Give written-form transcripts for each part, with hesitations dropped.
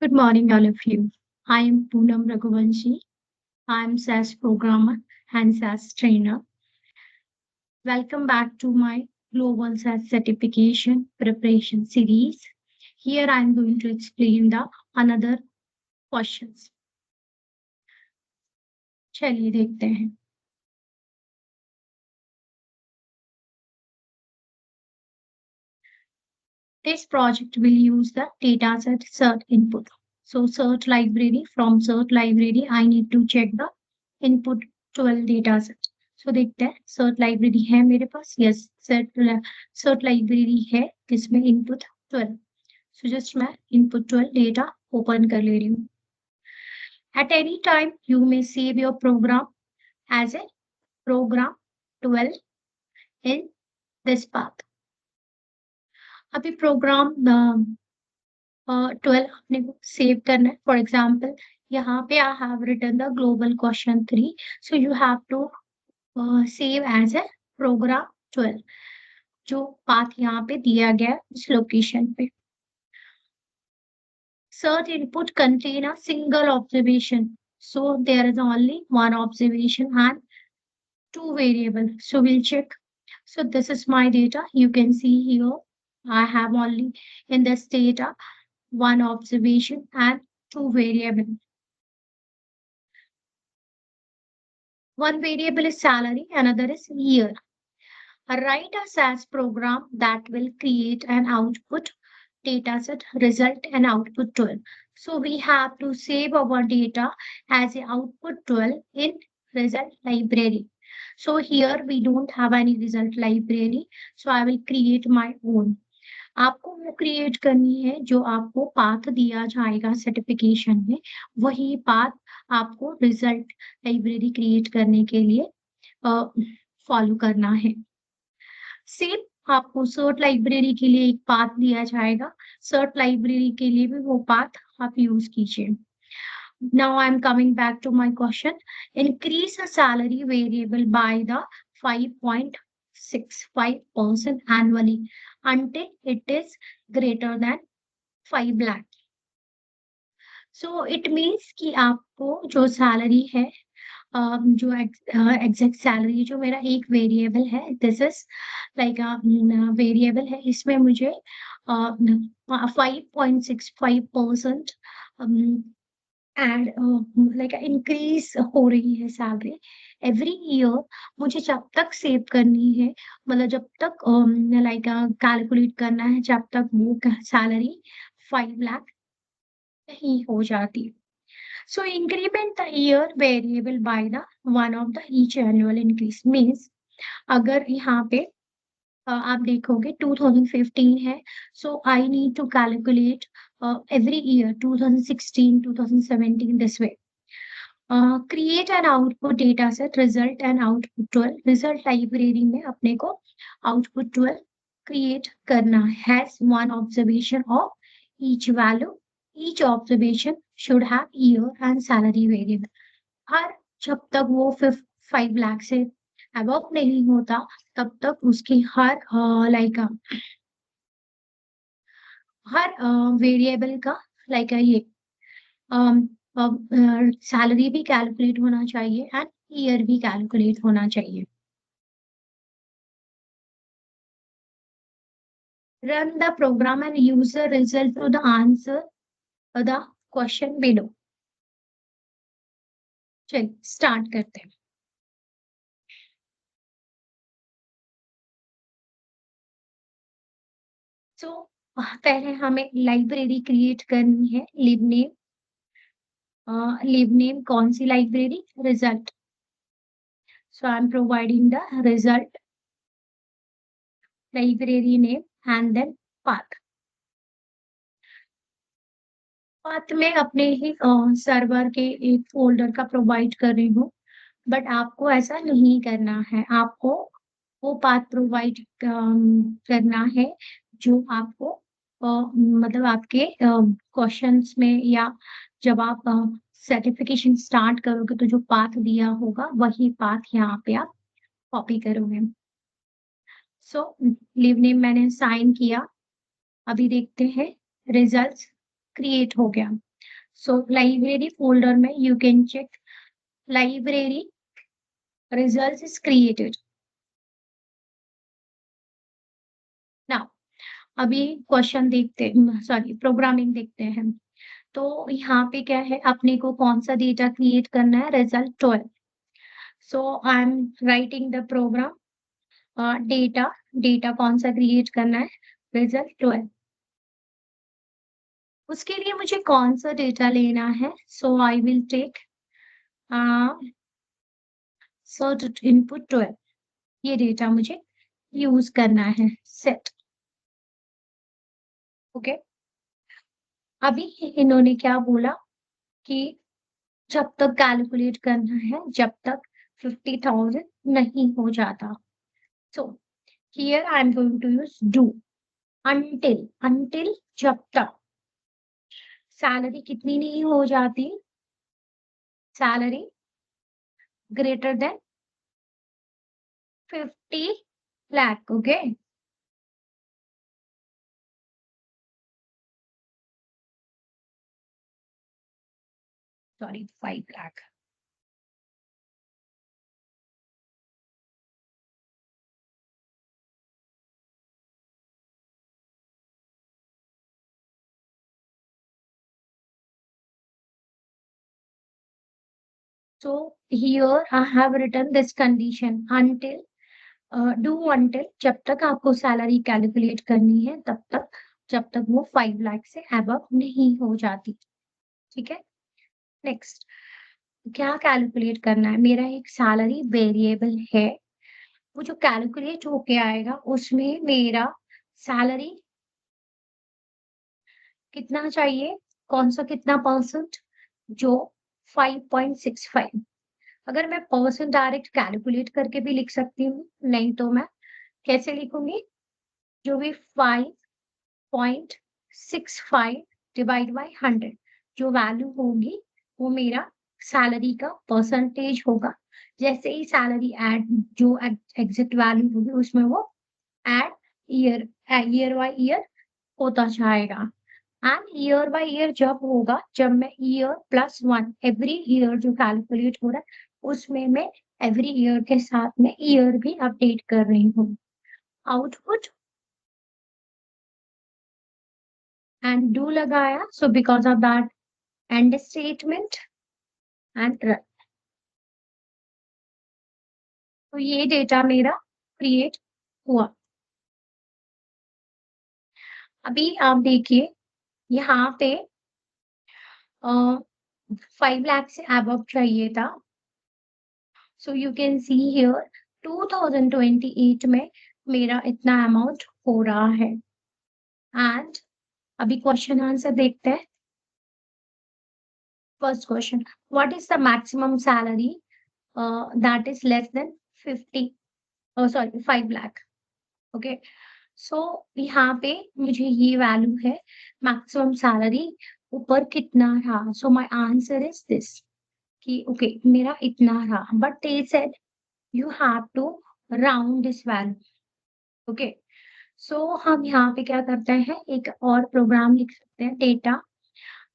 Good morning, all of you. I am Poonam Raghuvanshi. I am SAS programmer and SAS trainer. Welcome back to my Global SAS certification preparation series. Here I am going to explain the another questions. चलिए देखते हैं. This project will use the dataset cert input. So cert library, from cert library I need to check the input 12 dataset. So देखते हैं cert library है मेरे पास. Yes, cert library है जिसमें input 12. So just मैं input 12 data open कर ले रही हूँ. At any time you may save your program as a program 12 in this path. अभी प्रोग्राम 12 अपने को सेव करना है. फॉर एग्जाम्पल यहाँ पे I have written the global question 3. So you have to save as a program 12 जो path यहाँ पे दिया गया है इस लोकेशन पे. Search input contain a single observation. So there is only one observation and two variables. So we'll check. So this is my data. You can see here I have only in this data one observation and two variables. One variable is salary, another is year. Write a SAS program that will create an output dataset, result and output 12. So we have to save our data as a output 12 in result library. So here we don't have any result library. So I will create my own. आपको वो create करनी है जो आपको path दिया जाएगा certification में. वही पाथ आपको रिजल्ट लाइब्रेरी क्रिएट करने के लिए फॉलो करना है. सेम आपको सर्ट लाइब्रेरी के लिए एक पाथ दिया जाएगा. सर्ट लाइब्रेरी के लिए भी वो पाथ आप यूज कीजिए. Now I am coming back to my question. Increase a salary variable by the 5.65% annually until it is greater than 5 lakh. So it means कि आपको जो सैलरी है जो एग्जैक्ट सैलरी जो मेरा एक वेरिएबल है, दिस इज लाइक वेरिएबल है, इसमें मुझे 5.65% एंड लाइक इंक्रीज हो रही है सैलरी एवरी ईयर. मुझे जब तक सेव करनी है, मतलब जब तक लाइक कैलकुलेट करना है जब तक वो सैलरी 5 लाख नहीं हो जाती. So increment the year variable by the one of the each annual increase means अगर यहाँ पे आप देखोगे 2015 है. So I need to calculate every year 2016, 2017 this way. Create an output data set result and output 12. Result library में अपने को output 12 create करना has one observation of each value. Each observation should have year and salary variable. हर जब तक वो 5 लाख से above नहीं होता तब तक उसकी हर वेरिएबल का ये सैलरी भी कैलकुलेट होना चाहिए एंड ईयर भी कैलकुलेट होना चाहिए. Run the program and use the result to the answer the question below. चलिए स्टार्ट करते हैं. तो पहले हमें लाइब्रेरी क्रिएट करनी है. लिव नेम कौन सी library? Result. So I am providing the result library name and then path. Path में अपने ही सर्वर के एक फोल्डर का प्रोवाइड कर रही हूँ, बट आपको ऐसा नहीं करना है. आपको वो पाथ प्रोवाइड करना है जो आपको मतलब आपके क्वेश्चंस में या जब आप सर्टिफिकेशन स्टार्ट करोगे तो जो पाथ दिया होगा वही पाथ यहाँ पे आप कॉपी करोगे. सो लिव नेम मैंने साइन किया. अभी देखते हैं रिजल्ट्स क्रिएट हो गया. सो लाइब्रेरी फोल्डर में you can check library result is created now. अभी क्वेश्चन देखते, सॉरी प्रोग्रामिंग देखते हैं। तो यहाँ पे क्या है, अपने को कौन सा डेटा क्रिएट करना है, result 12। So I am writing the program. Data data कौन सा क्रिएट करना है, रिजल्ट 12। उसके लिए मुझे कौन सा डेटा लेना है, so I will take search input 12। ये डेटा मुझे यूज करना है, सेट। ओके, अभी इन्होंने क्या बोला कि जब तक कैलकुलेट करना है, जब तक 50,000 नहीं हो जाता। So here I am going to use do until जब तक सैलरी कितनी नहीं हो जाती, salary greater than 50 lakh. Okay, sorry 5 lakh. So here I have written this condition until do until जब तक आपको सैलरी कैलकुलेट करनी है तब तक, जब तक वो 5 लाख से अबव नहीं हो जाती। ठीक है, नेक्स्ट क्या कैलकुलेट करना है, मेरा एक सैलरी वेरिएबल है, वो जो कैलकुलेट होके आएगा उसमें मेरा सैलरी कितना चाहिए, कौन सा कितना परसेंट, जो 5.65। अगर मैं परसेंट डायरेक्ट कैलकुलेट करके भी लिख सकती हूँ, नहीं तो मैं कैसे लिखूंगी, जो भी 5.65 डिवाइड बाय 100 जो वैल्यू होगी वो मेरा सैलरी का परसेंटेज होगा। जैसे ही सैलरी ऐड, जो एग्जिट वैल्यू होगी उसमें वो add year year by year होता जाएगा। एंड ईयर बाय ईयर जब होगा, जब मैं ईयर प्लस 1 एवरी ईयर जो कैलकुलेट हो रहा है उसमें मैं एवरी ईयर के साथ में ईयर भी अपडेट कर रही हूँ। आउटपुट एंड डू लगाया, so because of that and statement and run. तो ये डेटा मेरा क्रिएट हुआ। अभी आप देखिए यहाँ पे 5 लाख से अबव चाहिए था। So you can see here 2028 में मेरा इतना अमाउंट हो रहा है। एंड अभी क्वेश्चन आंसर देखते हैं। First question, what is the maximum salary that is less than 50, sorry 5 lakh. Okay, so यहाँ पे मुझे ये वैल्यू है मैक्सिमम सैलरी, ऊपर कितना रहा, so my answer is this कि ओके मेरा इतना रहा, but they said you have to round this value. Okay, so हम यहाँ पे क्या करते हैं, एक और प्रोग्राम लिख सकते हैं, डेटा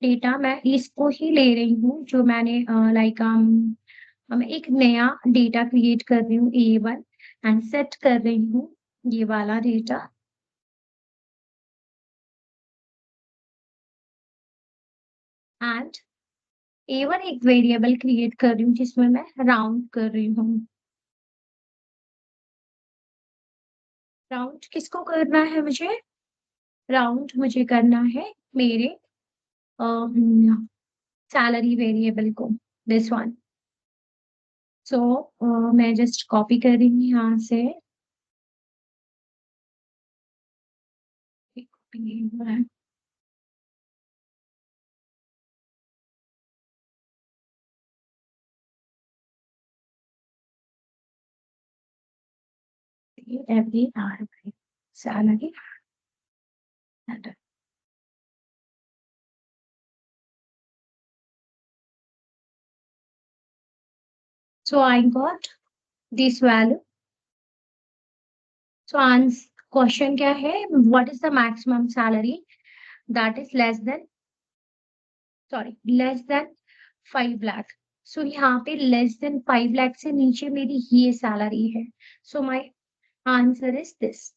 डेटा मैं इसको ही ले रही हूँ जो मैंने लाइक मैं एक नया डेटा क्रिएट कर रही हूँ A1 एंड सेट कर रही हूँ ये वाला डेटा। एंड A1 एक वेरिएबल क्रिएट कर रही हूँ जिसमें मैं राउंड कर रही हूँ। राउंड किसको करना है मुझे, राउंड मुझे करना है मेरे सैलरी वेरिएबल को, दिस वन। सो मैं जस्ट कॉपी कर रही हूँ यहाँ से, कॉपी नहीं हुआ है। Every R salary. So I got this value. So answer question क्या है? What is the maximum salary that is less than sorry less than 5 lakh. So यहाँ पे लेस देन 5 लाख से नीचे मेरी ये सैलरी है। So my answer is this.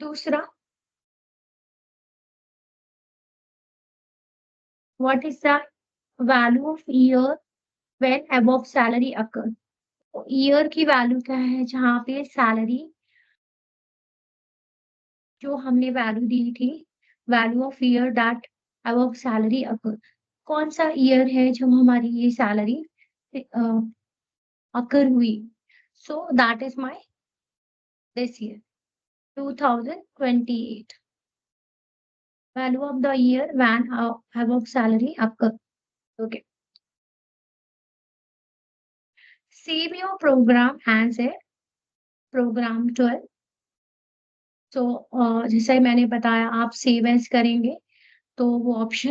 दूसरा, what is the value of year when above salary occur. Year की value क्या है जहाँ पे सैलरी जो हमने वैल्यू दी थी, value of year that above salary occur. कौन सा ईयर है जब हमारी ये सैलरी अकर हुई? So that is my this year 2028। Value of the year when above salary occur. Okay. Save your program as a program 12। तो जैसे मैंने बताया आप सेव एज़ करेंगे तो वो ऑप्शन